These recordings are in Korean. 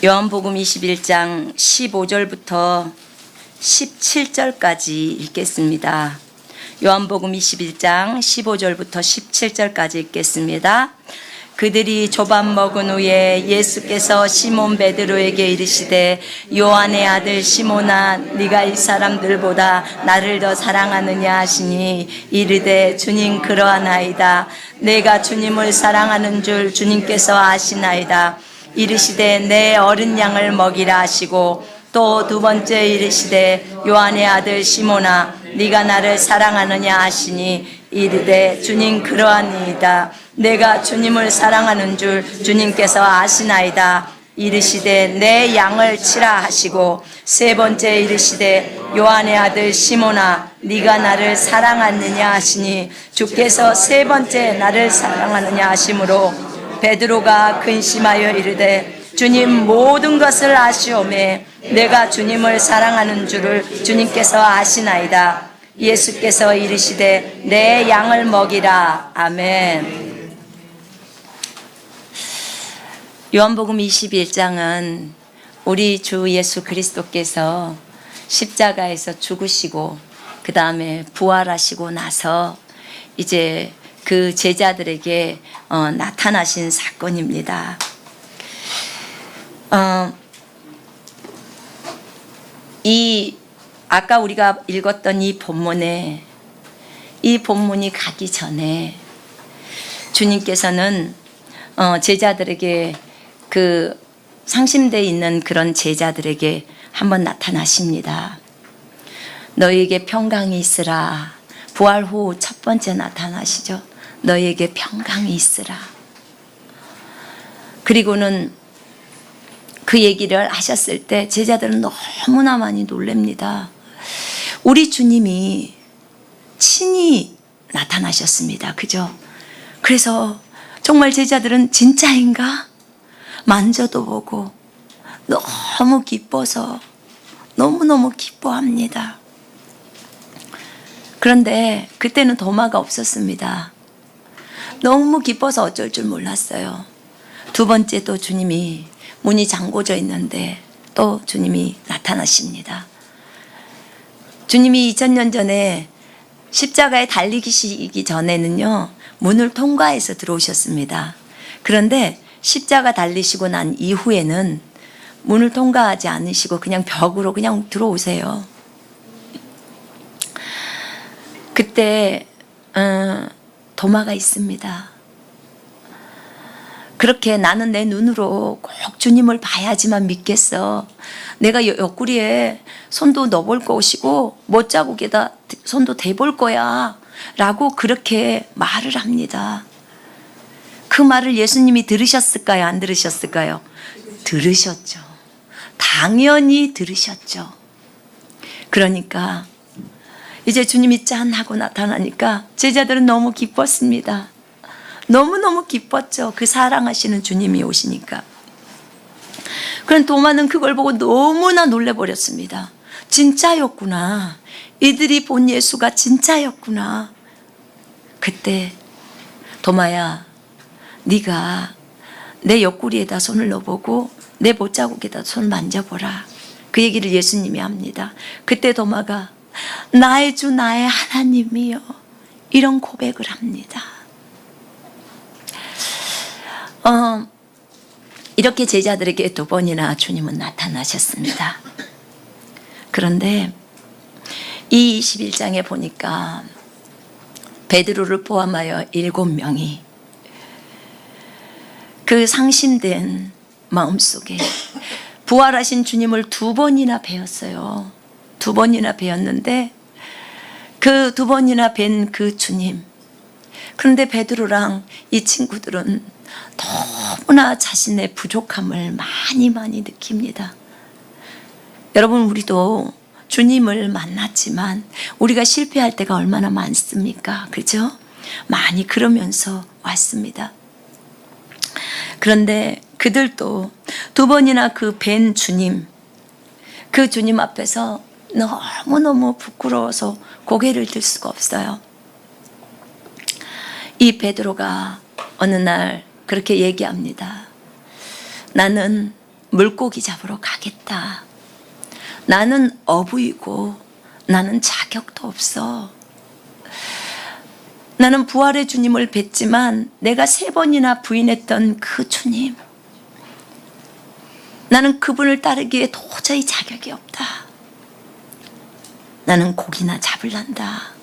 요한복음 21장 15절부터 17절까지 읽겠습니다. 요한복음 21장 15절부터 17절까지 읽겠습니다. 그들이 조밥 먹은 후에 예수께서 시몬 베드로에게 이르시되 요한의 아들 시몬아 네가 이 사람들보다 나를 더 사랑하느냐 하시니 이르되 주님 그러하나이다. 내가 주님을 사랑하는 줄 주님께서 아시나이다. 이르시되 내 어린 양을 먹이라 하시고 또 두 번째 이르시되 요한의 아들 시몬아 네가 나를 사랑하느냐 하시니 이르되 주님 그러하니이다. 내가 주님을 사랑하는 줄 주님께서 아시나이다. 이르시되 내 양을 치라 하시고 세 번째 이르시되 요한의 아들 시몬아 네가 나를 사랑하느냐 하시니 주께서 세 번째 나를 사랑하느냐 하시므로 베드로가 근심하여 이르되 주님 모든 것을 아시오매 내가 주님을 사랑하는 줄을 주님께서 아시나이다. 예수께서 이르시되 내 양을 먹이라. 아멘. 요한복음 21장은 우리 주 예수 그리스도께서 십자가에서 죽으시고 그 다음에 부활하시고 나서 이제 그 제자들에게 나타나신 사건입니다. 아까 우리가 읽었던 이 본문이 가기 전에 주님께서는 제자들에게 그 상심되어 있는 그런 제자들에게 한번 나타나십니다. 너희에게 평강이 있으라. 부활 후 첫 번째 나타나시죠. 너희에게 평강이 있으라. 그리고는 그 얘기를 하셨을 때 제자들은 너무나 많이 놀랍니다. 우리 주님이 친히 나타나셨습니다. 그죠? 그래서 정말 제자들은 진짜인가? 만져도 보고 너무 기뻐서 너무너무 기뻐합니다. 그런데 그때는 도마가 없었습니다. 너무 기뻐서 어쩔 줄 몰랐어요. 두 번째 또 주님이 문이 잠궈져 있는데 또 주님이 나타나십니다. 주님이 2000년 전에 십자가에 달리시기 전에는요, 문을 통과해서 들어오셨습니다. 그런데 십자가 달리시고 난 이후에는 문을 통과하지 않으시고 그냥 벽으로 그냥 들어오세요. 그때 도마가 있습니다. 그렇게 나는 내 눈으로 꼭 주님을 봐야지만 믿겠어. 내가 옆구리에 손도 넣어볼 것이고 못자국에다 손도 대볼 거야 라고 그렇게 말을 합니다. 그 말을 예수님이 들으셨을까요? 안 들으셨을까요? 들으셨죠. 당연히 들으셨죠. 그러니까 이제 주님이 짠 하고 나타나니까 제자들은 너무 기뻤습니다. 너무너무 기뻤죠. 그 사랑하시는 주님이 오시니까. 그런 도마는 그걸 보고 너무나 놀래버렸습니다. 진짜였구나. 이들이 본 예수가 진짜였구나. 그때 도마야, 네가 내 옆구리에다 손을 넣어보고 내 못자국에다 손을 만져보라. 그 얘기를 예수님이 합니다. 그때 도마가 나의 주 나의 하나님이여 이런 고백을 합니다. 이렇게 제자들에게 두 번이나 주님은 나타나셨습니다. 그런데 이 21장에 보니까 베드로를 포함하여 7명이 그 상심된 마음속에 부활하신 주님을 두 번이나 뵈었어요. 두 번이나 뵈었는데 그 두 번이나 뵌 그 주님, 그런데 베드로랑 이 친구들은 너무나 자신의 부족함을 많이 느낍니다. 여러분, 우리도 주님을 만났지만 우리가 실패할 때가 얼마나 많습니까? 그죠? 많이 그러면서 왔습니다. 그런데 그들도 두 번이나 그 뵌 주님, 그 주님 앞에서 너무너무 부끄러워서 고개를 들 수가 없어요. 이 베드로가 어느 날 그렇게 얘기합니다. 나는 물고기 잡으러 가겠다. 나는 어부이고 나는 자격도 없어. 나는 부활의 주님을 뵀지만 내가 3번이나 부인했던 그 주님, 나는 그분을 따르기에 도저히 자격이 없다. 나는 고기나 잡을란다.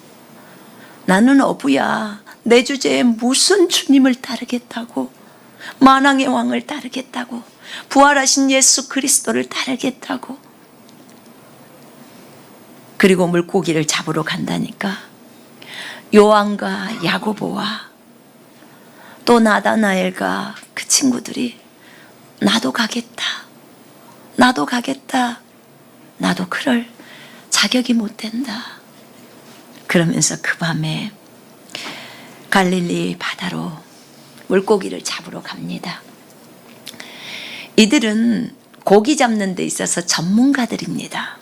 나는 어부야. 내 주제에 무슨 주님을 따르겠다고, 만왕의 왕을 따르겠다고, 부활하신 예수 그리스도를 따르겠다고. 그리고 물고기를 잡으러 간다니까. 요한과 야고보와 또 나다나엘과 그 친구들이 나도 가겠다. 나도 가겠다. 나도 그럴 자격이 못 된다. 그러면서 그 밤에 갈릴리 바다로 물고기를 잡으러 갑니다. 이들은 고기 잡는 데 있어서 전문가들입니다.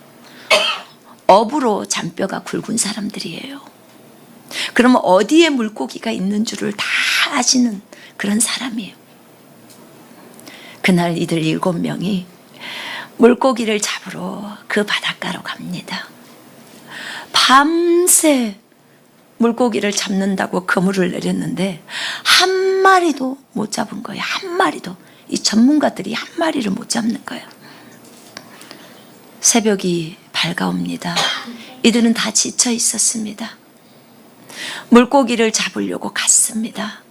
어부로 잔뼈가 굵은 사람들이에요. 그러면 어디에 물고기가 있는 줄을 다 아시는 그런 사람이에요. 그날 이들 7명이 물고기를 잡으러 그 바닷가로 갑니다. 밤새 물고기를 잡는다고 그물을 내렸는데 한 마리도 못 잡은 거예요. 한 마리도. 이 전문가들이 한 마리를 못 잡는 거예요. 새벽이 밝아옵니다. 이들은 다 지쳐 있었습니다. 물고기를 잡으려고 갔습니다.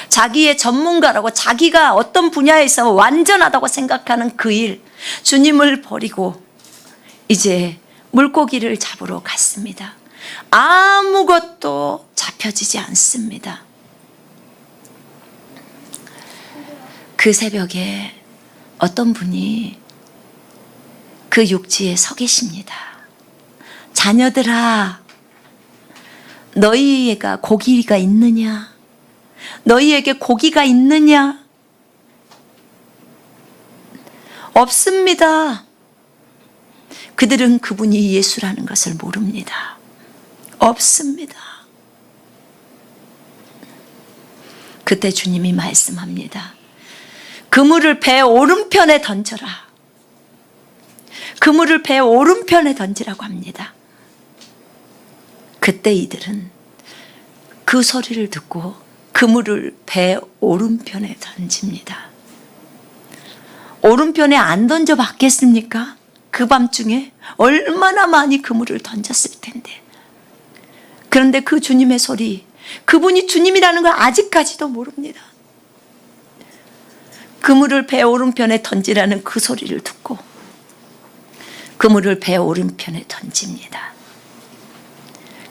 자기의 전문가라고, 자기가 어떤 분야에서 완전하다고 생각하는 그 일, 주님을 버리고 이제 물고기를 잡으러 갔습니다. 아무것도 잡혀지지 않습니다. 그 새벽에 어떤 분이 그 육지에 서 계십니다. 자녀들아, 너희가 고기가 있느냐? 너희에게 고기가 있느냐? 없습니다. 그들은 그분이 예수라는 것을 모릅니다. 없습니다. 그때 주님이 말씀합니다. 그물을 배 오른편에 던져라. 그물을 배 오른편에 던지라고 합니다. 그때 이들은 그 소리를 듣고 그물을 배 오른편에 던집니다. 오른편에 안 던져 봤겠습니까? 그 밤중에 얼마나 많이 그물을 던졌을 텐데. 그런데 그 주님의 소리, 그분이 주님이라는 걸 아직까지도 모릅니다. 그물을 배 오른편에 던지라는 그 소리를 듣고 그물을 배 오른편에 던집니다.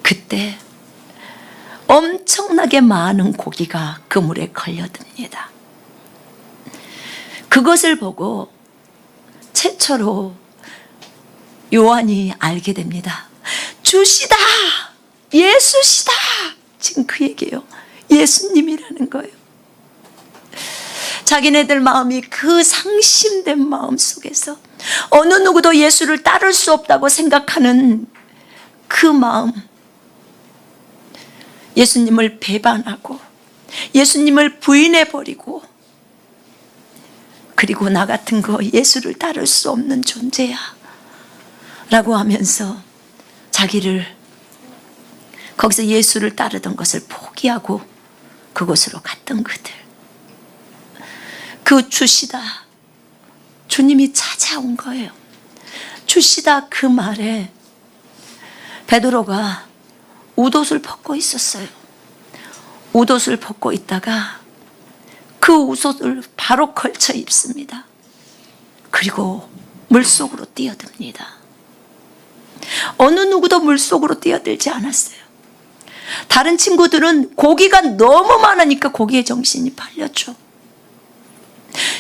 그때 엄청나게 많은 고기가 그물에 걸려듭니다. 그것을 보고 최초로 요한이 알게 됩니다. 주시다! 예수시다! 지금 그 얘기예요. 예수님이라는 거예요. 자기네들 마음이 그 상심된 마음 속에서 어느 누구도 예수를 따를 수 없다고 생각하는 그 마음, 예수님을 배반하고 예수님을 부인해버리고 그리고 나 같은 거 예수를 따를 수 없는 존재야 라고 하면서 자기를 거기서 예수를 따르던 것을 포기하고 그곳으로 갔던 그들, 그 주시다, 주님이 찾아온 거예요. 주시다 그 말에 베드로가 웃옷을 벗고 있었어요. 웃옷을 벗고 있다가 그 웃옷을 바로 걸쳐 입습니다. 그리고 물속으로 뛰어듭니다. 어느 누구도 물속으로 뛰어들지 않았어요. 다른 친구들은 고기가 너무 많으니까 고기에 정신이 팔렸죠.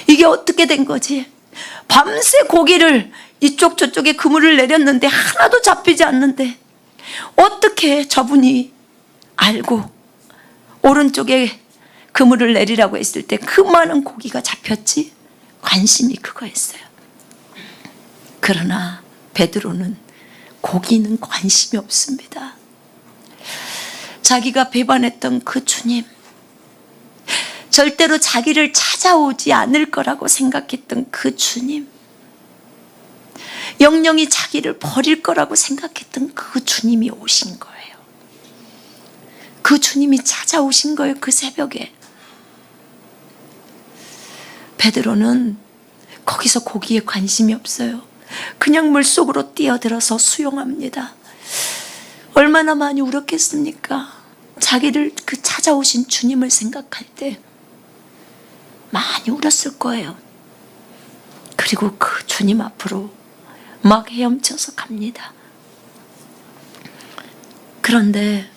이게 어떻게 된 거지? 밤새 고기를 이쪽 저쪽에 그물을 내렸는데 하나도 잡히지 않는데 어떻게 저분이 알고 오른쪽에 그물을 내리라고 했을 때 그 많은 고기가 잡혔지? 관심이 그거였어요. 그러나 베드로는 고기는 관심이 없습니다. 자기가 배반했던 그 주님, 절대로 자기를 찾아오지 않을 거라고 생각했던 그 주님, 영영이 자기를 버릴 거라고 생각했던 그 주님이 오신 거예요. 그 주님이 찾아오신 거예요. 그 새벽에. 베드로는 거기서 고기에 관심이 없어요. 그냥 물속으로 뛰어들어서 수영합니다. 얼마나 많이 울었겠습니까? 자기를 그 찾아오신 주님을 생각할 때 많이 울었을 거예요. 그리고 그 주님 앞으로 막 헤엄쳐서 갑니다. 그런데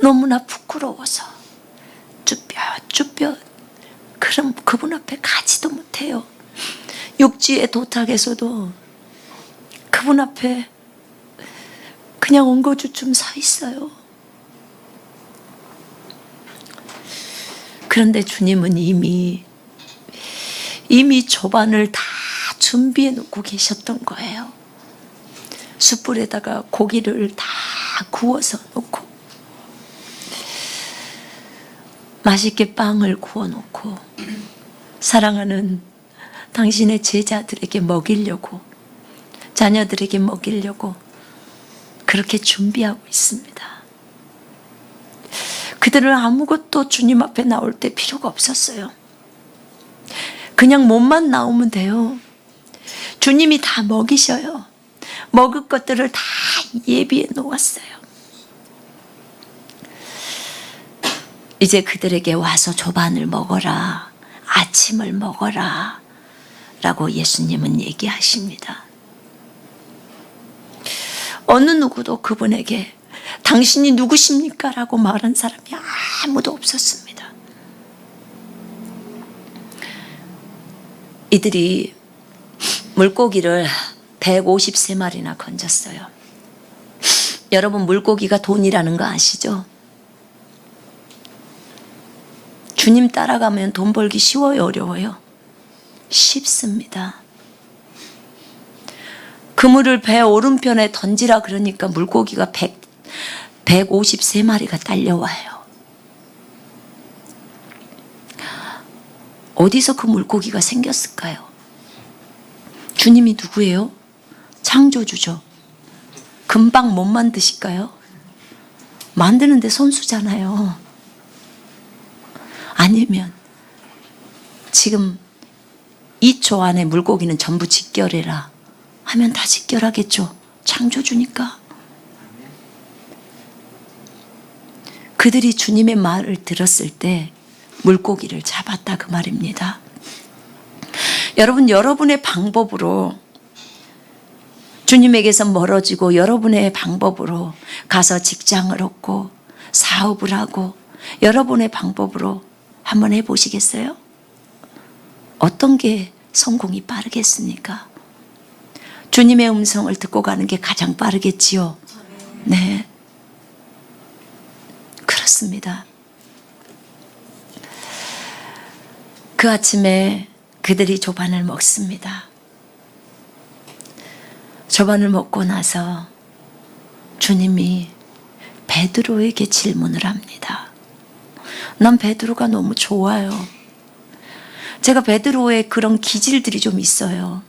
너무나 부끄러워서 쭈뼛쭈뼛 그럼 그분 앞에 가지도 못해요. 육지에 도탁에서도 그분 앞에 그냥 엉거주춤 서 있어요. 그런데 주님은 이미 조반을 다 준비해 놓고 계셨던 거예요. 숯불에다가 고기를 다 구워서 놓고 맛있게 빵을 구워 놓고 사랑하는 당신의 제자들에게 먹이려고, 자녀들에게 먹이려고 그렇게 준비하고 있습니다. 그들은 아무것도 주님 앞에 나올 때 필요가 없었어요. 그냥 몸만 나오면 돼요. 주님이 다 먹이셔요. 먹을 것들을 다 예비해 놓았어요. 이제 그들에게 와서 조반을 먹어라, 아침을 먹어라 라고 예수님은 얘기하십니다. 어느 누구도 그분에게 당신이 누구십니까? 라고 말한 사람이 아무도 없었습니다. 이들이 물고기를 153마리나 건졌어요. 여러분, 물고기가 돈이라는 거 아시죠? 주님 따라가면 돈 벌기 쉬워요, 어려워요? 쉽습니다. 그물을 배 오른편에 던지라 그러니까 물고기가 153마리가 딸려와요. 어디서 그 물고기가 생겼을까요? 주님이 누구예요? 창조주죠. 금방 못 만드실까요? 만드는데 선수잖아요. 아니면 지금 2초 안에 물고기는 전부 직결해라 하면 다 직결하겠죠. 창조주니까. 그들이 주님의 말을 들었을 때 물고기를 잡았다 그 말입니다. 여러분, 여러분의 방법으로 주님에게서 멀어지고 여러분의 방법으로 가서 직장을 얻고 사업을 하고 여러분의 방법으로 한번 해보시겠어요? 어떤 게 성공이 빠르겠습니까? 주님의 음성을 듣고 가는 게 가장 빠르겠지요. 네, 그렇습니다. 그 아침에 그들이 조반을 먹습니다. 조반을 먹고 나서 주님이 베드로에게 질문을 합니다. 난 베드로가 너무 좋아요. 제가 베드로의 그런 기질들이 좀 있어요.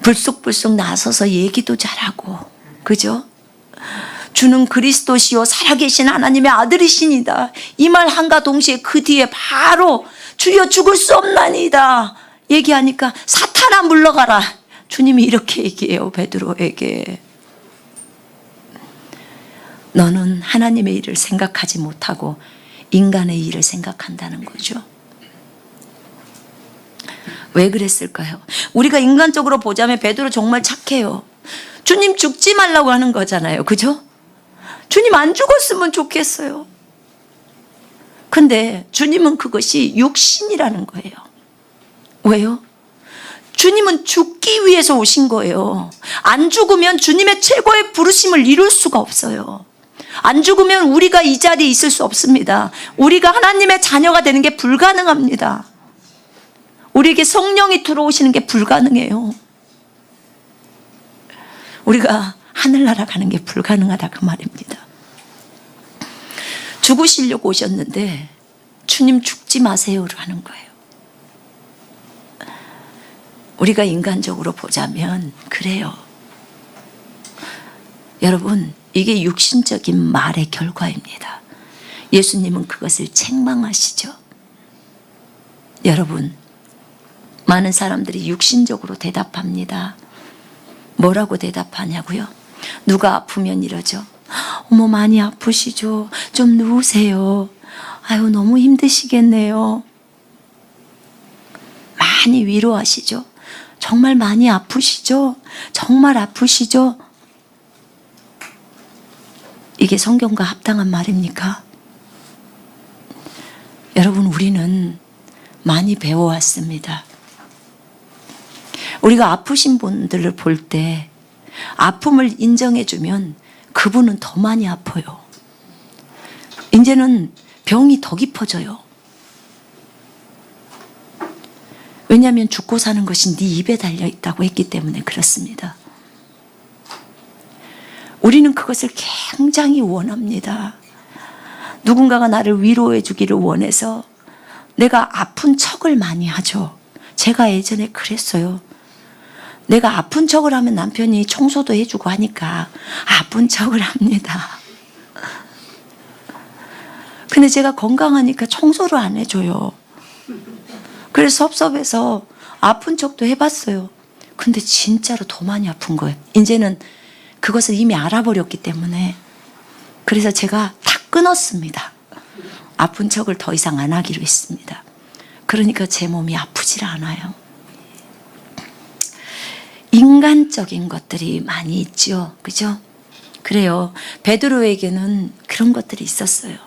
불쑥불쑥 나서서 얘기도 잘하고, 그죠? 주는 그리스도시요 살아계신 하나님의 아들이시니다. 이 말 한가 동시에 그 뒤에 바로 주여 죽을 수 없나이다 얘기하니까 사탄아 물러가라. 주님이 이렇게 얘기해요, 베드로에게. 너는 하나님의 일을 생각하지 못하고 인간의 일을 생각한다는 거죠. 왜 그랬을까요? 우리가 인간적으로 보자면 베드로 정말 착해요. 주님 죽지 말라고 하는 거잖아요. 그죠? 주님 안 죽었으면 좋겠어요. 근데 주님은 그것이 육신이라는 거예요. 왜요? 주님은 죽기 위해서 오신 거예요. 안 죽으면 주님의 최고의 부르심을 이룰 수가 없어요. 안 죽으면 우리가 이 자리에 있을 수 없습니다. 우리가 하나님의 자녀가 되는 게 불가능합니다. 우리에게 성령이 들어오시는 게 불가능해요. 우리가 하늘나라 가는 게 불가능하다 그 말입니다. 죽으시려고 오셨는데 주님 죽지 마세요를 하는 거예요. 우리가 인간적으로 보자면 그래요. 여러분, 이게 육신적인 말의 결과입니다. 예수님은 그것을 책망하시죠. 여러분, 많은 사람들이 육신적으로 대답합니다. 뭐라고 대답하냐고요? 누가 아프면 이러죠. 어머, 많이 아프시죠? 좀 누우세요. 아유, 너무 힘드시겠네요. 많이 위로하시죠. 정말 많이 아프시죠? 정말 아프시죠? 이게 성경과 합당한 말입니까? 여러분, 우리는 많이 배워왔습니다. 우리가 아프신 분들을 볼 때 아픔을 인정해주면 그분은 더 많이 아파요. 이제는 병이 더 깊어져요. 왜냐하면 죽고 사는 것이 네 입에 달려있다고 했기 때문에 그렇습니다. 우리는 그것을 굉장히 원합니다. 누군가가 나를 위로해 주기를 원해서 내가 아픈 척을 많이 하죠. 제가 예전에 그랬어요. 내가 아픈 척을 하면 남편이 청소도 해주고 하니까 아픈 척을 합니다. 근데 제가 건강하니까 청소를 안 해줘요. 그래서 섭섭해서 아픈 척도 해봤어요. 근데 진짜로 더 많이 아픈 거예요. 이제는 그것을 이미 알아버렸기 때문에. 그래서 제가 다 끊었습니다. 아픈 척을 더 이상 안 하기로 했습니다. 그러니까 제 몸이 아프질 않아요. 인간적인 것들이 많이 있죠. 그죠? 그래요. 베드로에게는 그런 것들이 있었어요.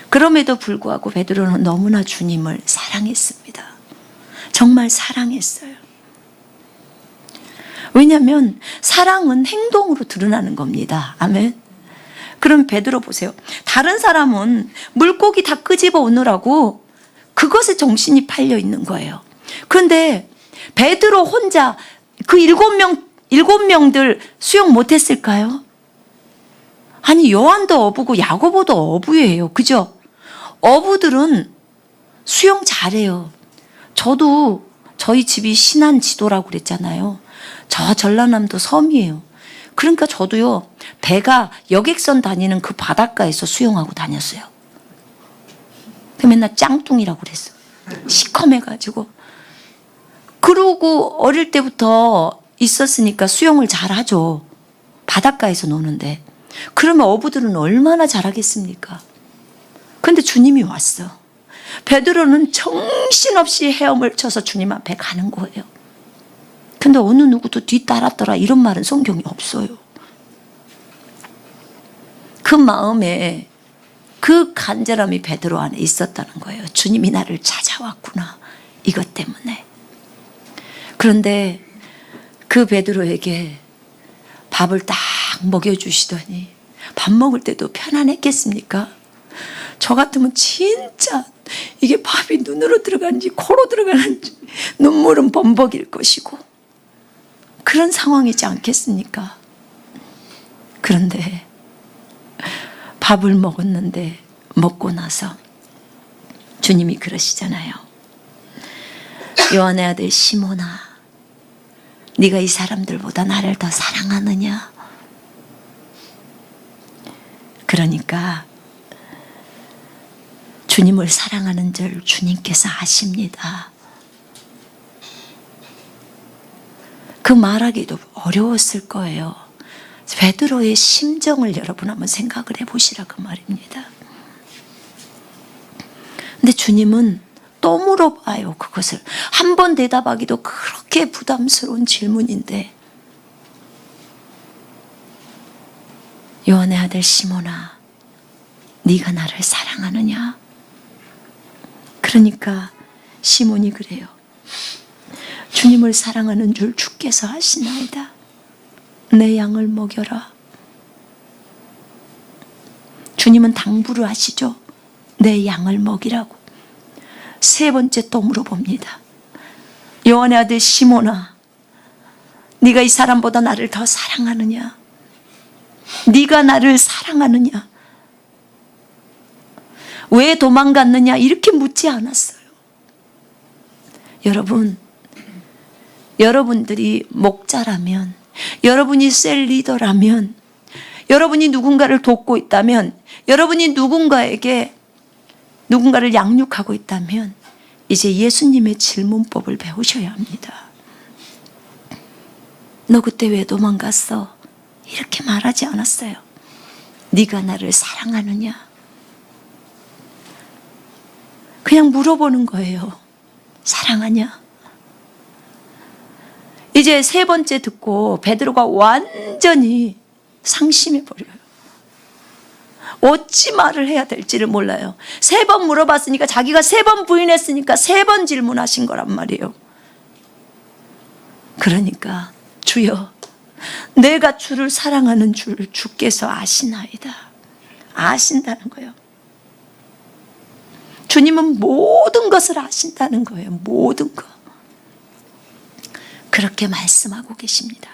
그럼에도 불구하고 베드로는 너무나 주님을 사랑했습니다. 정말 사랑했어요. 왜냐하면 사랑은 행동으로 드러나는 겁니다. 아멘. 그럼 베드로 보세요. 다른 사람은 물고기 다 끄집어 오느라고 그것에 정신이 팔려 있는 거예요. 그런데 베드로 혼자 그 일곱 명들 수영 못했을까요? 아니, 요한도 어부고 야고보도 어부예요. 그죠? 어부들은 수영 잘해요. 저도 저희 집이 신안 지도라고 그랬잖아요. 저 전라남도 섬이에요. 그러니까 저도요, 배가 여객선 다니는 그 바닷가에서 수영하고 다녔어요. 맨날 짱뚱이라고 그랬어. 시커매가지고. 그러고 어릴 때부터 있었으니까 수영을 잘하죠. 바닷가에서 노는데. 그러면 어부들은 얼마나 잘하겠습니까? 근데 주님이 왔어. 베드로는 정신없이 헤엄을 쳐서 주님 앞에 가는 거예요. 근데 어느 누구도 뒤따랐더라 이런 말은 성경에 없어요. 그 마음에 그 간절함이 베드로 안에 있었다는 거예요. 주님이 나를 찾아왔구나. 이것 때문에. 그런데 그 베드로에게 밥을 딱 먹여주시더니 밥 먹을 때도 편안했겠습니까? 저 같으면 진짜 이게 밥이 눈으로 들어가는지 코로 들어가는지 눈물은 범벅일 것이고 그런 상황이지 않겠습니까? 그런데 밥을 먹었는데 먹고 나서 주님이 그러시잖아요. 요한의 아들 시몬아, 네가 이 사람들보다 나를 더 사랑하느냐? 그러니까 주님을 사랑하는 줄 주님께서 아십니다. 그 말하기도 어려웠을 거예요. 베드로의 심정을 여러분 한번 생각을 해보시라고 말입니다. 근데 주님은 또 물어봐요. 그것을 한 번 대답하기도 그렇게 부담스러운 질문인데, 요한의 아들 시몬아, 네가 나를 사랑하느냐? 그러니까 시몬이 그래요. 주님을 사랑하는 줄 주께서 아시나이다. 내 양을 먹여라. 주님은 당부를 하시죠. 내 양을 먹이라고. 세 번째 또 물어봅니다. 요한의 아들 시몬아, 네가 이 사람보다 나를 더 사랑하느냐? 네가 나를 사랑하느냐? 왜 도망갔느냐 이렇게 묻지 않았어요. 여러분, 여러분들이 목자라면, 여러분이 셀 리더라면, 여러분이 누군가를 돕고 있다면, 여러분이 누군가를 양육하고 있다면 이제 예수님의 질문법을 배우셔야 합니다. 너 그때 왜 도망갔어? 이렇게 말하지 않았어요. 네가 나를 사랑하느냐? 그냥 물어보는 거예요. 사랑하냐? 이제 세 번째 듣고 베드로가 완전히 상심해 버려요. 어찌 말을 해야 될지를 몰라요. 3번 물어봤으니까, 자기가 3번 부인했으니까 3번 질문하신 거란 말이에요. 그러니까 주여, 내가 주를 사랑하는 줄 주께서 아시나이다. 아신다는 거예요. 주님은 모든 것을 아신다는 거예요. 모든 것. 그렇게 말씀하고 계십니다.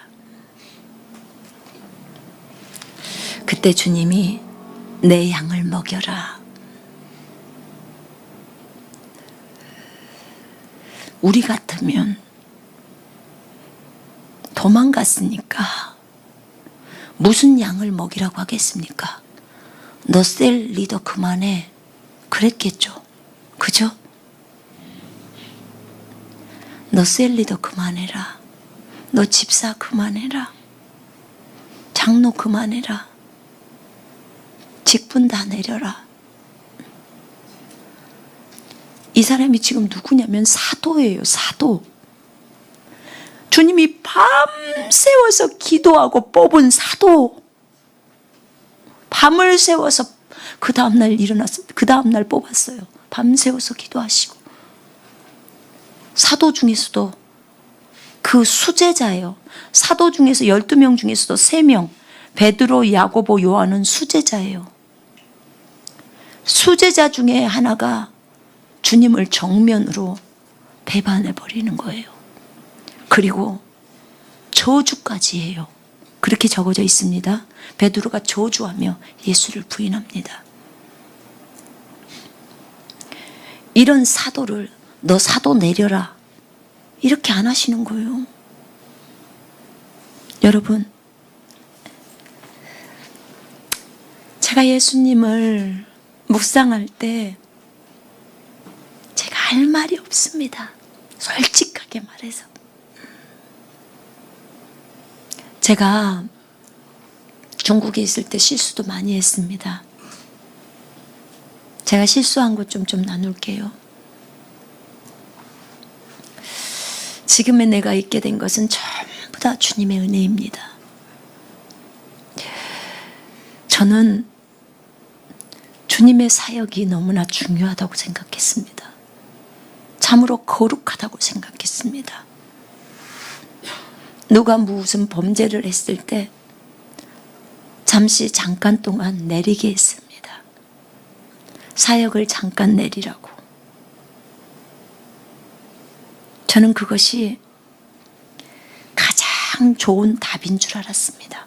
그때 주님이 내 양을 먹여라. 우리 같으면 도망갔으니까 무슨 양을 먹이라고 하겠습니까? 너 셀 리더 그만해. 그랬겠죠. 그죠? 너 셀 리더 그만해라. 너 집사 그만해라. 장로 그만해라. 직분 다 내려라. 이 사람이 지금 누구냐면 사도예요. 사도. 주님이 밤새워서 기도하고 뽑은 사도. 밤을 새워서 그 다음날 일어났습니다. 그 다음날 뽑았어요. 밤새워서 기도하시고. 사도 중에서도 그 수제자예요. 사도 중에서 12명 중에서도 3명, 베드로, 야고보, 요한은 수제자예요. 수제자 중에 하나가 주님을 정면으로 배반해버리는 거예요. 그리고 저주까지 해요. 그렇게 적어져 있습니다. 베드로가 저주하며 예수를 부인합니다. 이런 사도를 너 사도 내려라 이렇게 안 하시는 거예요. 여러분, 제가 예수님을 묵상할 때 제가 할 말이 없습니다. 솔직하게 말해서. 제가 중국에 있을 때 실수도 많이 했습니다. 제가 실수한 것 좀 나눌게요. 지금의 내가 있게 된 것은 전부 다 주님의 은혜입니다. 저는 주님의 사역이 너무나 중요하다고 생각했습니다. 참으로 거룩하다고 생각했습니다. 누가 무슨 범죄를 했을 때 잠깐 동안 내리게 했습니다. 사역을 잠깐 내리라고. 저는 그것이 가장 좋은 답인 줄 알았습니다.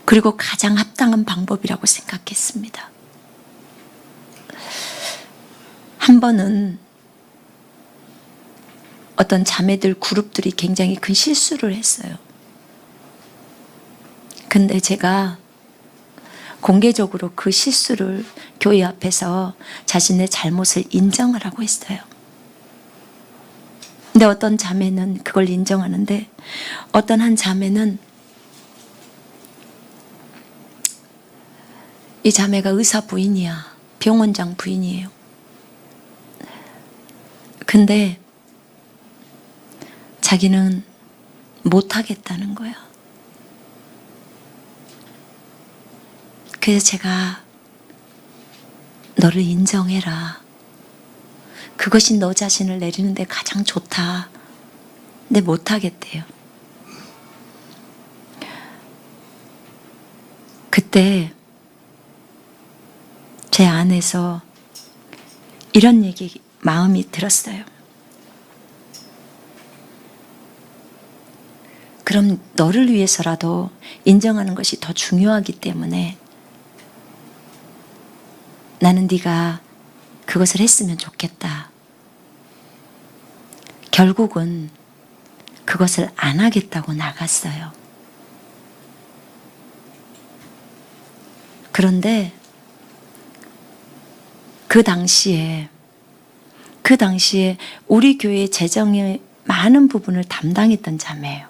그리고 가장 합당한 방법이라고 생각했습니다. 한 번은 어떤 자매들 그룹들이 굉장히 큰 실수를 했어요. 근데 제가 공개적으로 그 실수를 교회 앞에서 자신의 잘못을 인정하라고 했어요. 근데 어떤 자매는 그걸 인정하는데 어떤 한 자매는 이 자매가 의사 부인이야. 병원장 부인이에요. 근데 자기는 못하겠다는 거야. 그래서 제가 너를 인정해라. 그것이 너 자신을 내리는데 가장 좋다. 근데 못하겠대요. 그때 제 안에서 이런 얘기 마음이 들었어요. 그럼 너를 위해서라도 인정하는 것이 더 중요하기 때문에 나는 네가 그것을 했으면 좋겠다. 결국은 그것을 안 하겠다고 나갔어요. 그런데 그 당시에 우리 교회 재정의 많은 부분을 담당했던 자매예요.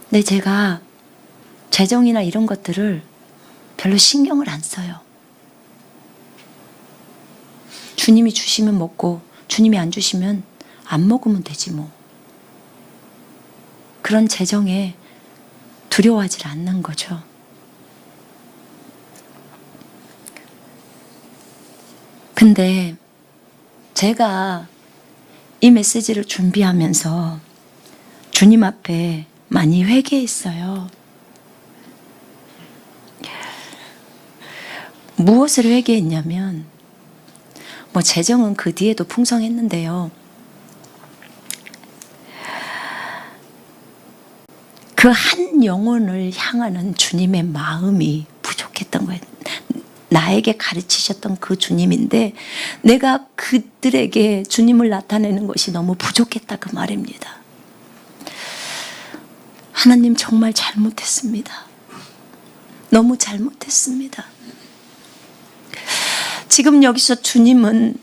근데 제가 재정이나 이런 것들을 별로 신경을 안 써요. 주님이 주시면 먹고 주님이 안 주시면 안 먹으면 되지 뭐. 그런 재정에 두려워하지 않는 거죠. 근데 제가 이 메시지를 준비하면서 주님 앞에 많이 회개했어요. 무엇을 회개했냐면, 재정은 그 뒤에도 풍성했는데요. 그 한 영혼을 향하는 주님의 마음이 부족했던 거예요. 나에게 가르치셨던 그 주님인데 내가 그들에게 주님을 나타내는 것이 너무 부족했다, 그 말입니다. 하나님, 정말 잘못했습니다. 너무 잘못했습니다. 지금 여기서 주님은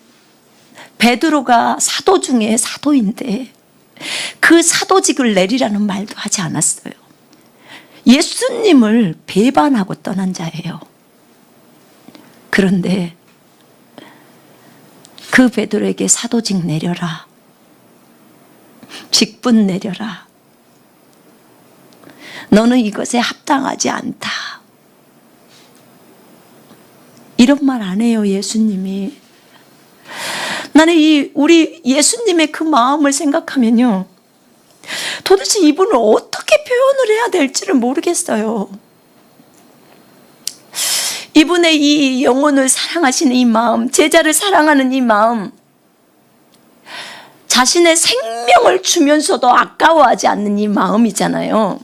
베드로가 사도 중에 사도인데 그 사도직을 내리라는 말도 하지 않았어요. 예수님을 배반하고 떠난 자예요. 그런데 그 베드로에게 사도직 내려라, 직분 내려라, 너는 이것에 합당하지 않다, 이런 말 안 해요, 예수님이. 나는 우리 예수님의 그 마음을 생각하면요, 도대체 이분을 어떻게 표현을 해야 될지를 모르겠어요. 이분의 이 영혼을 사랑하시는 이 마음, 제자를 사랑하는 이 마음, 자신의 생명을 주면서도 아까워하지 않는 이 마음이잖아요.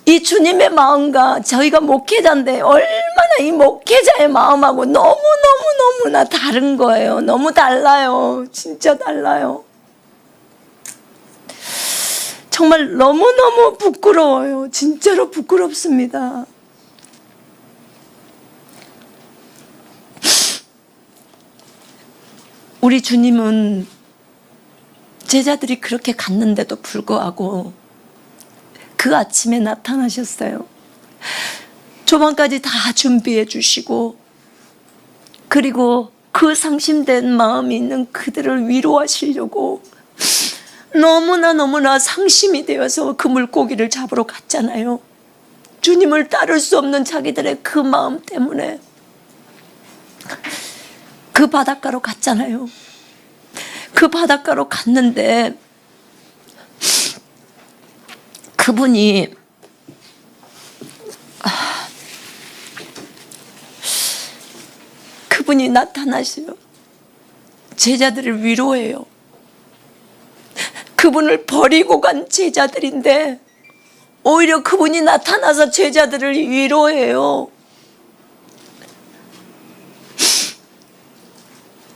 이 주님의 마음과 저희가 목회자인데 얼마나 이 목회자의 마음하고 너무나 다른 거예요. 너무 달라요. 진짜 달라요. 정말 너무너무 부끄러워요. 진짜로 부끄럽습니다. 우리 주님은 제자들이 그렇게 갔는데도 불구하고 그 아침에 나타나셨어요. 조반까지 다 준비해 주시고, 그리고 그 상심된 마음이 있는 그들을 위로하시려고 너무나 상심이 되어서 그 물고기를 잡으러 갔잖아요. 주님을 따를 수 없는 자기들의 그 마음 때문에 그 바닷가로 갔잖아요. 그 바닷가로 갔는데 그분이 나타나시요. 제자들을 위로해요. 그분을 버리고 간 제자들인데 오히려 그분이 나타나서 제자들을 위로해요.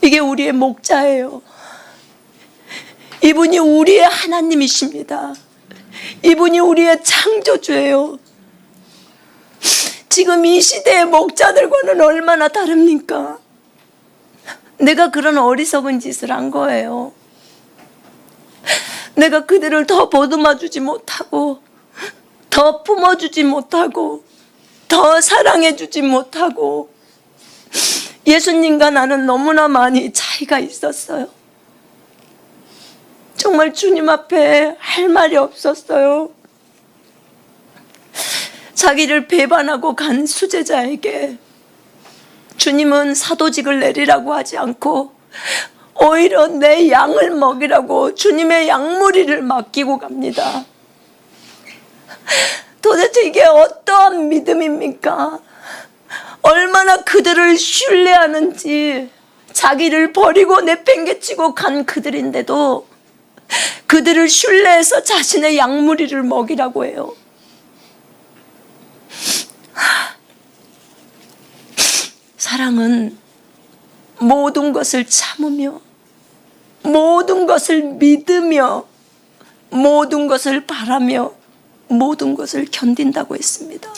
이게 우리의 목자예요. 이분이 우리의 하나님이십니다. 이분이 우리의 창조주예요. 지금 이 시대의 목자들과는 얼마나 다릅니까? 내가 그런 어리석은 짓을 한 거예요. 내가 그들을 더 보듬어주지 못하고, 더 품어주지 못하고, 더 사랑해주지 못하고, 예수님과 나는 너무나 많이 차이가 있었어요. 정말 주님 앞에 할 말이 없었어요. 자기를 배반하고 간 수제자에게 주님은 사도직을 내리라고 하지 않고 오히려 내 양을 먹이라고 주님의 양무리를 맡기고 갑니다. 도대체 이게 어떠한 믿음입니까? 얼마나 그들을 신뢰하는지. 자기를 버리고 내팽개치고 간 그들인데도 그들을 신뢰해서 자신의 양무리를 먹이라고 해요. 사랑은 모든 것을 참으며 모든 것을 믿으며 모든 것을 바라며 모든 것을 견딘다고 했습니다.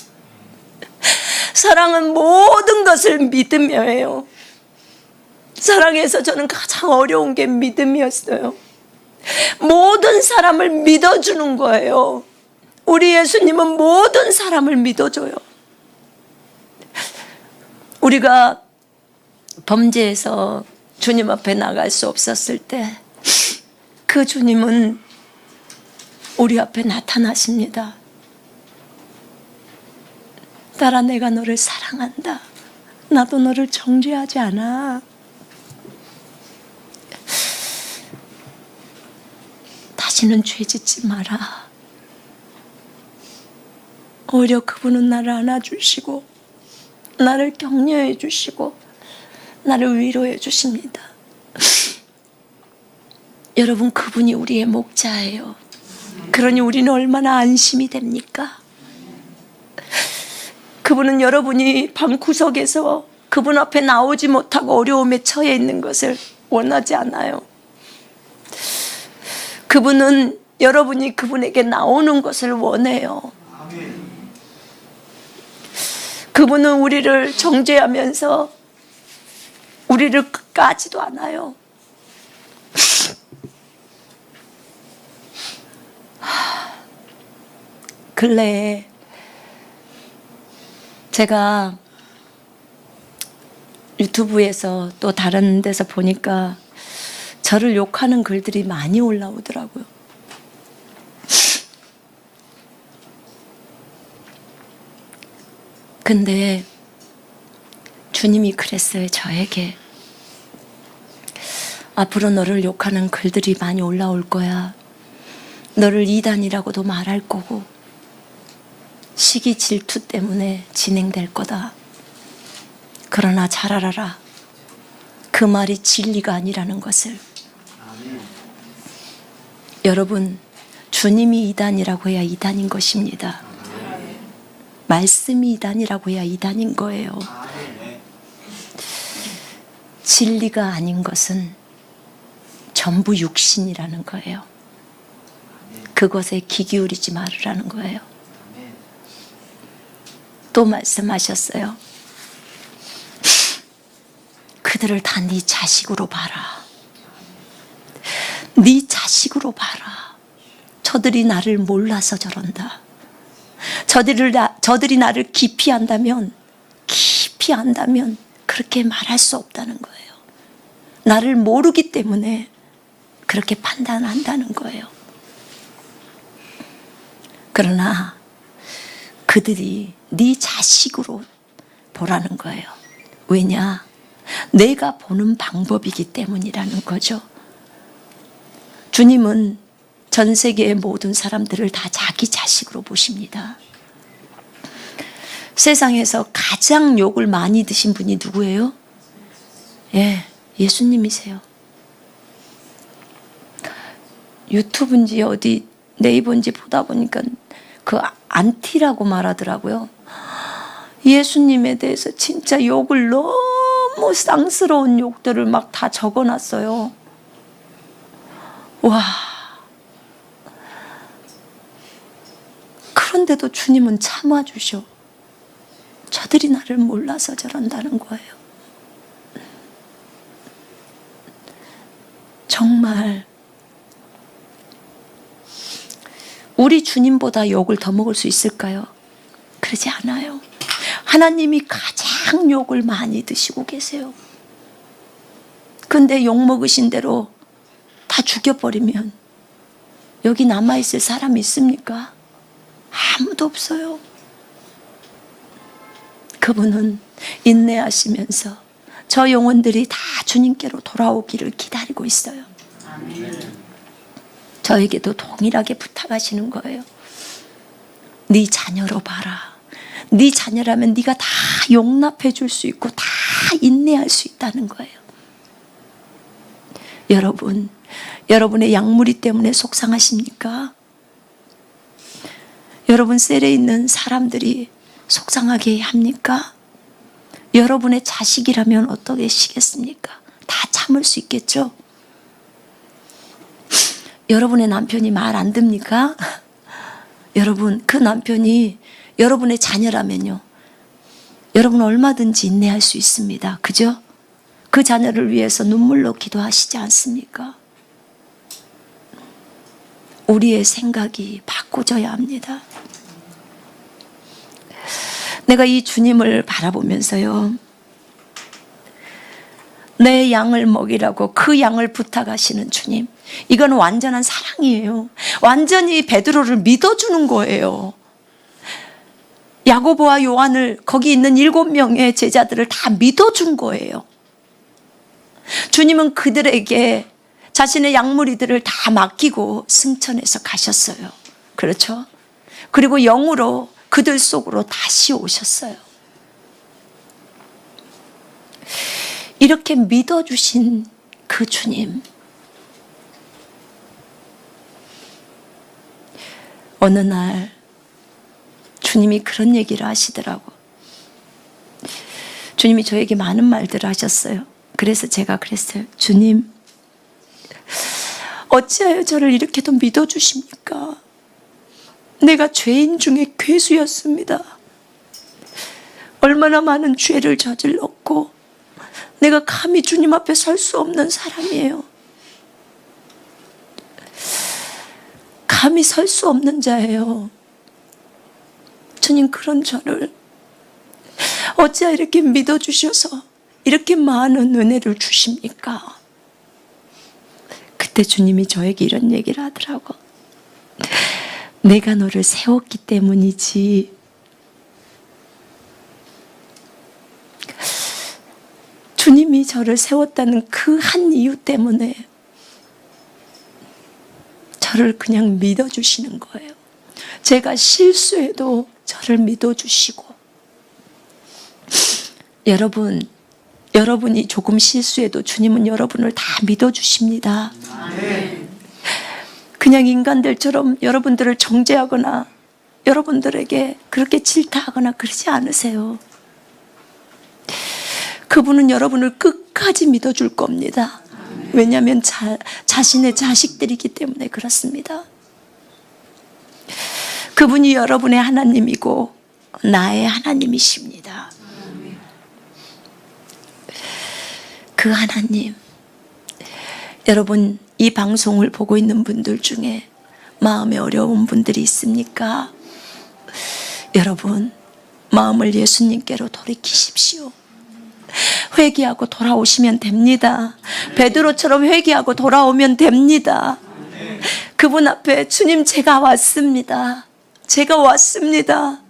사랑은 모든 것을 믿으며예요. 사랑에서 저는 가장 어려운 게 믿음이었어요. 모든 사람을 믿어주는 거예요. 우리 예수님은 모든 사람을 믿어줘요. 우리가 범죄해서 주님 앞에 나갈 수 없었을 때 그 주님은 우리 앞에 나타나십니다. 딸아, 내가 너를 사랑한다. 나도 너를 정죄하지 않아. 다시는 죄 짓지 마라. 오히려 그분은 나를 안아주시고 나를 격려해 주시고 나를 위로해 주십니다. 여러분, 그분이 우리의 목자예요. 그러니 우리는 얼마나 안심이 됩니까? 그분은 여러분이 방구석에서 그분 앞에 나오지 못하고 어려움에 처해 있는 것을 원하지 않아요. 그분은 여러분이 그분에게 나오는 것을 원해요. 그분은 우리를 정죄하면서 우리를 까지도 않아요. 근래에 제가 유튜브에서 또 다른 데서 보니까 저를 욕하는 글들이 많이 올라오더라고요. 근데 주님이 그랬어요, 저에게. 앞으로 너를 욕하는 글들이 많이 올라올 거야. 너를 이단이라고도 말할 거고 시기 질투 때문에 진행될 거다. 그러나 잘 알아라. 그 말이 진리가 아니라는 것을. 여러분, 주님이 이단이라고 해야 이단인 것입니다. 말씀이 이단이라고 해야 이단인 거예요. 진리가 아닌 것은 전부 육신이라는 거예요. 그것에 귀 기울이지 말으라는 거예요. 또 말씀하셨어요. 그들을 다 네 자식으로 봐라. 네 자식으로 봐라. 저들이 나를 몰라서 저런다. 저들이 나를 깊이 안다면 그렇게 말할 수 없다는 거예요. 나를 모르기 때문에 그렇게 판단한다는 거예요. 그러나 그들이 네 자식으로 보라는 거예요. 왜냐? 내가 보는 방법이기 때문이라는 거죠. 주님은 전 세계의 모든 사람들을 다 자기 자식으로 보십니다. 세상에서 가장 욕을 많이 드신 분이 누구예요? 예수님이세요. 유튜브인지 어디 네이버인지 보다 보니까 그 안티라고 말하더라고요. 예수님에 대해서 진짜 욕을 너무 쌍스러운 욕들을 막 다 적어놨어요. 와. 그런데도 주님은 참아주셔. 저들이 나를 몰라서 저런다는 거예요. 정말 우리 주님보다 욕을 더 먹을 수 있을까요? 그러지 않아요. 하나님이 가장 욕을 많이 드시고 계세요. 근데 욕 먹으신 대로 다 죽여버리면 여기 남아있을 사람이 있습니까? 아무도 없어요. 그분은 인내하시면서 저 영혼들이 다 주님께로 돌아오기를 기다리고 있어요. 저에게도 동일하게 부탁하시는 거예요. 네 자녀로 봐라. 네 자녀라면 네가 다 용납해 줄 수 있고 다 인내할 수 있다는 거예요. 여러분, 여러분의 약물이 때문에 속상하십니까? 여러분 셀에 있는 사람들이 속상하게 합니까? 여러분의 자식이라면 어떻게 하시겠습니까? 다 참을 수 있겠죠? 여러분의 남편이 말 안 듣습니까? 여러분, 그 남편이 여러분의 자녀라면요, 여러분 얼마든지 인내할 수 있습니다. 그죠? 그 자녀를 위해서 눈물로 기도하시지 않습니까? 우리의 생각이 바꿔져야 합니다. 내가 이 주님을 바라보면서요, 내 양을 먹이라고 그 양을 부탁하시는 주님, 이건 완전한 사랑이에요. 완전히 베드로를 믿어주는 거예요. 야고보와 요한을, 거기 있는 7명의 제자들을 다 믿어준 거예요. 주님은 그들에게 자신의 양무리들을 다 맡기고 승천해서 가셨어요. 그렇죠? 그리고 영으로 그들 속으로 다시 오셨어요. 이렇게 믿어주신 그 주님, 어느 날 주님이 그런 얘기를 하시더라고. 주님이 저에게 많은 말들을 하셨어요. 그래서 제가 그랬어요. 주님, 어찌하여 저를 이렇게도 믿어주십니까? 내가 죄인 중에 괴수였습니다. 얼마나 많은 죄를 저질렀고 내가 감히 주님 앞에 설 수 없는 사람이에요. 감히 설 수 없는 자예요. 주님, 그런 저를 어찌하여 이렇게 믿어주셔서 이렇게 많은 은혜를 주십니까? 그때 주님이 저에게 이런 얘기를 하더라고. 내가 너를 세웠기 때문이지. 주님이 저를 세웠다는 그 한 이유 때문에 저를 그냥 믿어주시는 거예요. 제가 실수해도 저를 믿어주시고, 여러분이 조금 실수해도 주님은 여러분을 다 믿어주십니다. 그냥 인간들처럼 여러분들을 정죄하거나 여러분들에게 그렇게 질타하거나 그러지 않으세요. 그분은 여러분을 끝까지 믿어줄 겁니다. 왜냐하면 자신의 자식들이기 때문에 그렇습니다. 그분이 여러분의 하나님이고 나의 하나님이십니다. 그 하나님, 여러분, 이 방송을 보고 있는 분들 중에 마음에 어려운 분들이 있습니까? 여러분, 마음을 예수님께로 돌이키십시오. 회개하고 돌아오시면 됩니다. 베드로처럼 회개하고 돌아오면 됩니다. 그분 앞에, 주님, 제가 왔습니다. 제가 왔습니다.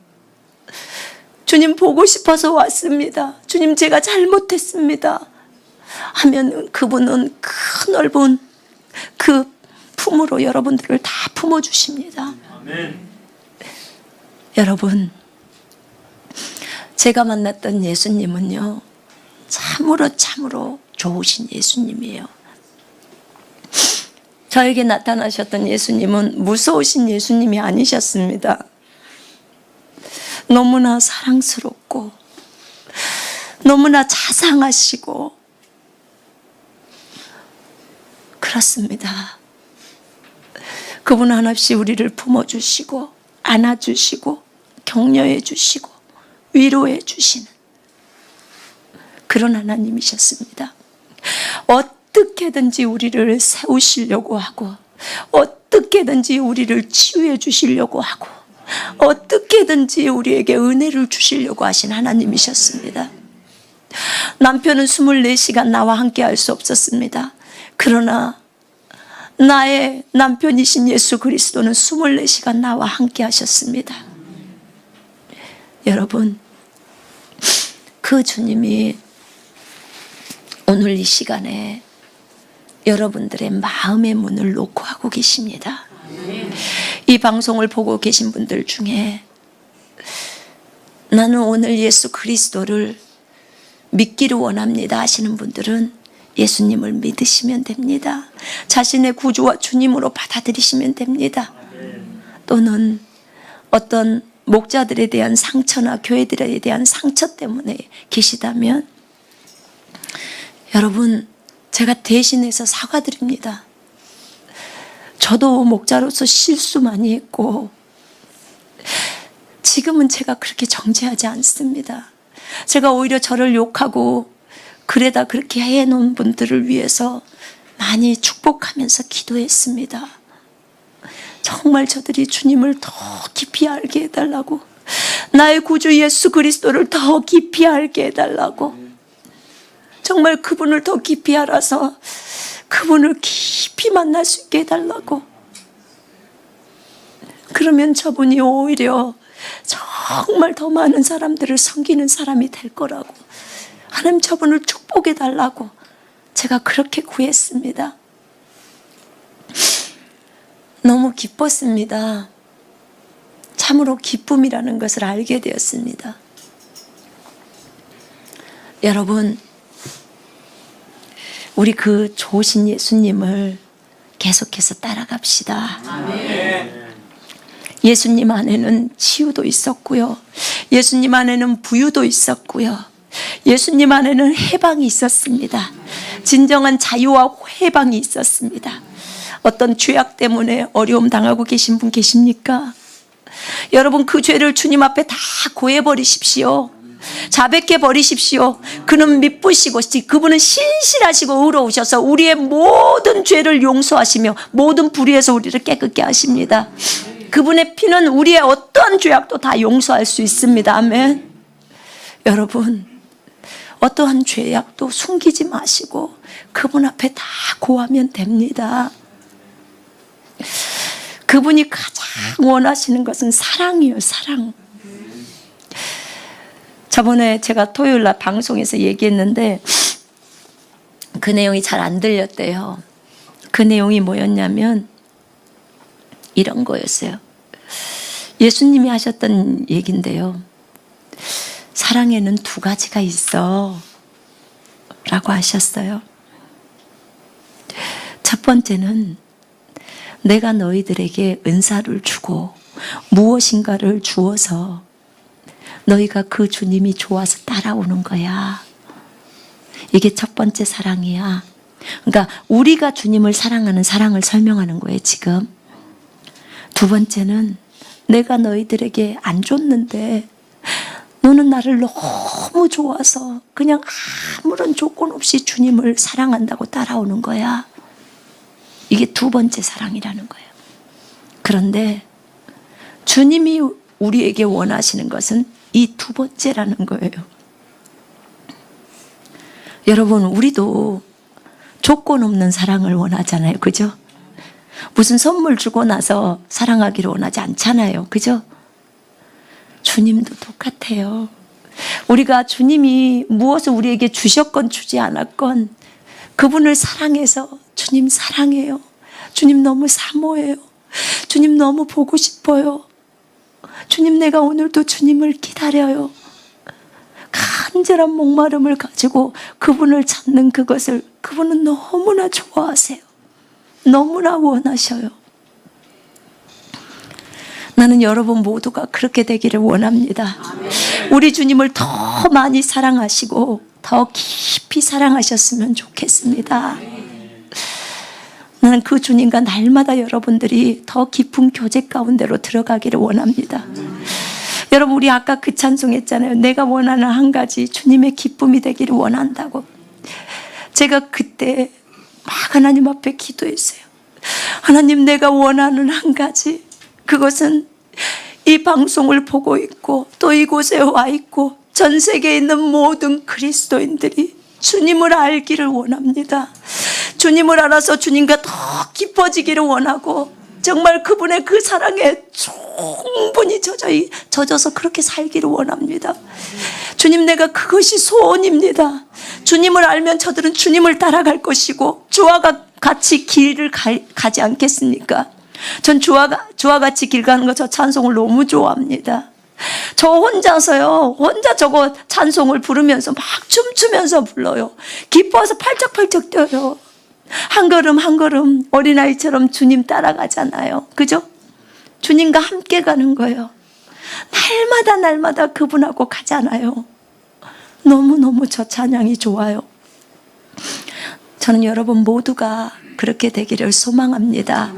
주님, 보고 싶어서 왔습니다. 주님, 제가 잘못했습니다. 하면 그분은 큰 넓은 그 품으로 여러분들을 다 품어주십니다. 아멘. 여러분, 제가 만났던 예수님은요, 참으로 좋으신 예수님이에요. 저에게 나타나셨던 예수님은 무서우신 예수님이 아니셨습니다. 너무나 사랑스럽고 너무나 자상하시고 그렇습니다. 그분 한없이 우리를 품어주시고 안아주시고 격려해 주시고 위로해 주시는 그런 하나님이셨습니다. 어떻게든지 우리를 세우시려고 하고, 어떻게든지 우리를 치유해 주시려고 하고, 어떻게든지 우리에게 은혜를 주시려고 하신 하나님이셨습니다. 남편은 24시간 나와 함께 할 수 없었습니다. 그러나 나의 남편이신 예수 그리스도는 24시간 나와 함께 하셨습니다. 여러분, 그 주님이 오늘 이 시간에 여러분들의 마음의 문을 놓고 하고 계십니다. 이 방송을 보고 계신 분들 중에 나는 오늘 예수 그리스도를 믿기를 원합니다 하시는 분들은 예수님을 믿으시면 됩니다. 자신의 구주와 주님으로 받아들이시면 됩니다. 또는 어떤 목자들에 대한 상처나 교회들에 대한 상처 때문에 계시다면 여러분, 제가 대신해서 사과드립니다. 저도 목자로서 실수 많이 했고 지금은 제가 그렇게 정죄하지 않습니다. 제가 오히려 저를 욕하고 그래다 그렇게 해놓은 분들을 위해서 많이 축복하면서 기도했습니다. 정말 저들이 주님을 더 깊이 알게 해달라고, 나의 구주 예수 그리스도를 더 깊이 알게 해달라고, 정말 그분을 더 깊이 알아서 그분을 깊이 만날 수 있게 해달라고. 그러면 저분이 오히려 정말 더 많은 사람들을 섬기는 사람이 될 거라고, 하나님 저분을 축복해 달라고 제가 그렇게 구했습니다. 너무 기뻤습니다. 참으로 기쁨이라는 것을 알게 되었습니다. 여러분, 우리 그 좋으신 예수님을 계속해서 따라갑시다. 아멘. 예수님 안에는 치유도 있었고요, 예수님 안에는 부유도 있었고요, 예수님 안에는 해방이 있었습니다. 진정한 자유와 해방이 있었습니다. 어떤 죄악 때문에 어려움 당하고 계신 분 계십니까? 여러분, 그 죄를 주님 앞에 다 고해버리십시오. 자백해 버리십시오. 그는 미쁘시고 그분은 신실하시고 의로우셔서 우리의 모든 죄를 용서하시며 모든 불의에서 우리를 깨끗게 하십니다. 그분의 피는 우리의 어떠한 죄악도 다 용서할 수 있습니다. 아멘. 여러분, 어떠한 죄악도 숨기지 마시고 그분 앞에 다 고하면 됩니다. 그분이 가장 원하시는 것은 사랑이에요. 사랑. 저번에 제가 토요일 날 방송에서 얘기했는데 그 내용이 잘 안 들렸대요. 그 내용이 뭐였냐면 이런 거였어요. 예수님이 하셨던 얘기인데요, 사랑에는 두 가지가 있어 라고 하셨어요. 첫 번째는 내가 너희들에게 은사를 주고 무엇인가를 주어서 너희가 그 주님이 좋아서 따라오는 거야. 이게 첫 번째 사랑이야. 그러니까 우리가 주님을 사랑하는 사랑을 설명하는 거예요, 지금. 두 번째는 내가 너희들에게 안 줬는데 너는 나를 너무 좋아서 그냥 아무런 조건 없이 주님을 사랑한다고 따라오는 거야. 이게 두 번째 사랑이라는 거예요. 그런데 주님이 우리에게 원하시는 것은 이 두 번째라는 거예요. 여러분, 우리도 조건 없는 사랑을 원하잖아요. 그죠? 무슨 선물 주고 나서 사랑하기를 원하지 않잖아요. 그죠? 주님도 똑같아요. 우리가 주님이 무엇을 우리에게 주셨건 주지 않았건 그분을 사랑해서 주님 사랑해요. 주님 너무 사모해요. 주님 너무 보고 싶어요. 주님, 내가 오늘도 주님을 기다려요. 간절한 목마름을 가지고 그분을 찾는 그것을 그분은 너무나 좋아하세요. 너무나 원하셔요. 나는 여러분 모두가 그렇게 되기를 원합니다. 우리 주님을 더 많이 사랑하시고 더 깊이 사랑하셨으면 좋겠습니다. 나는 그 주님과 날마다 여러분들이 더 깊은 교제 가운데로 들어가기를 원합니다. 여러분, 우리 아까 그 찬송했잖아요. 내가 원하는 한 가지, 주님의 기쁨이 되기를 원한다고. 제가 그때 막 하나님 앞에 기도했어요. 하나님, 내가 원하는 한 가지, 그것은 이 방송을 보고 있고 또 이곳에 와 있고 전 세계에 있는 모든 그리스도인들이 주님을 알기를 원합니다. 주님을 알아서 주님과 더 깊어지기를 원하고 정말 그분의 그 사랑에 충분히 젖어서 그렇게 살기를 원합니다. 주님, 내가 그것이 소원입니다. 주님을 알면 저들은 주님을 따라갈 것이고 주와 같이 길을 가지 않겠습니까? 전 주와 같이 길 가는 거, 저 찬송을 너무 좋아합니다. 저 혼자서요, 혼자 저거 찬송을 부르면서 막 춤추면서 불러요. 기뻐서 팔짝팔짝 뛰어요. 한 걸음 한 걸음 어린아이처럼 주님 따라가잖아요. 그죠? 주님과 함께 가는 거예요. 날마다 그분하고 가잖아요. 너무너무 저 찬양이 좋아요. 저는 여러분 모두가 그렇게 되기를 소망합니다.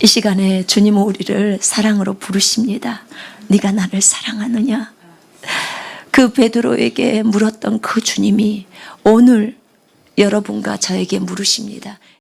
이 시간에 주님은 우리를 사랑으로 부르십니다. 네가 나를 사랑하느냐? 그 베드로에게 물었던 그 주님이 오늘 여러분과 저에게 물으십니다.